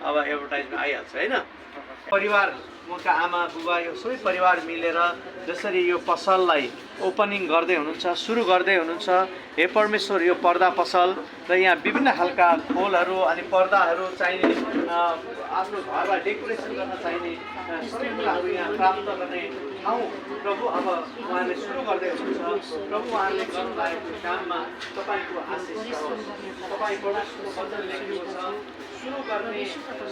अब एडभर्टाइजमा आइहाल्छ हैन। परिवार मका आमा बुबा यो सबै परिवार मिलेर जसरी यो पसललाई ओपनिङ गर्दै हुनुहुन्छ, सुरु गर्दै हुनुहुन्छ। हे परमेश्वर, यो पर्दा पसल र यहाँ विभिन्न खालका फुलहरू अनि पर्दाहरू चाहिने, आफ्नो घरलाई डेकोरेसन गर्न चाहिने सबै कुराहरू यहाँ प्राप्त गर्ने ठाउँ प्रभु अब उहाँले सुरु गर्दै हुनुहुन्छ। प्रभु उहाँले गर्नुभएको काममा तपाईँको आशिष होस्। तपाईँ परमेश्वरको वचन लेखेको छ, सुरु गर्ने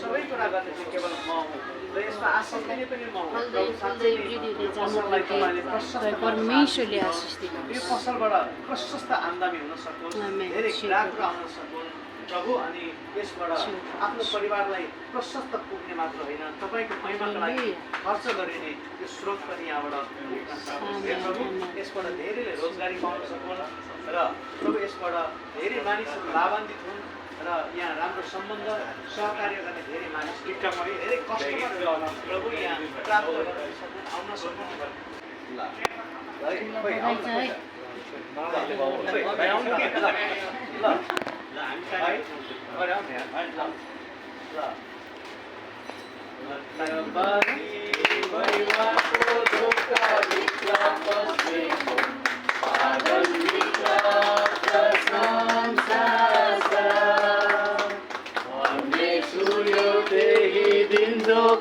सबै कुरा गर्ने चाहिँ केवल म हुँ र यसमा आशिष दिने पनि म हुँ। प्रभु साँच्चै नै यो पसललाई तपाईँले प्रशस्त परमेश्वरले आशिष दिनुहोस्। यो पसलबाट प्रशस्त आम्दानी हुन सकोस्, धेरै ग्राहकहरू आउन सकोस् प्रभु। अनि यसबाट आफ्नो परिवारलाई प्रशस्त पुग्ने मात्र होइन, तपाईँको महिमाको लागि खर्च गरिने यो स्रोत पनि यहाँबाट पुग्न सकोस्। हे प्रभु, यसबाट धेरैले रोजगारी पाउन सकुन् र प्रभु यसबाट धेरै मानिसहरू लाभान्वित हुन् र यहाँ राम्रो सम्बन्ध सहकार्य गर्ने धेरै मानिस धेरै कस्टमरहरू प्रभु यहाँ प्राप्त गर्न सकुन्, आउन सकुन्।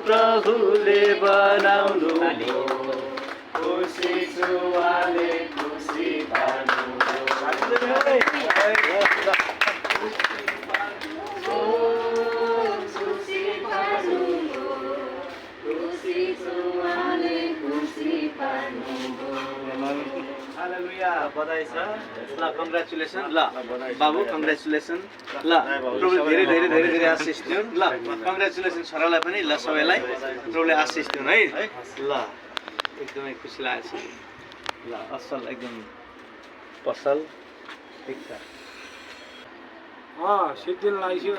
प्रभुले बनाउनु खुसी छुवाले खुसी बधाई छ ल, कङ्ग्रेचुलेसन ल बाबु, कङ्ग्रेचुलेसन ल। प्रभुले धेरै धेरै धेरै धेरै आशिष दिउन् ल। कङ्ग्रेचुलेसन छोरालाई पनि ल, सबैलाई प्रभुले आशिष दिउन् है ल। एकदमै खुसी लागेको छ ल। असल एकदम पसल ठिक छ। सिद्धिन लाग्यो।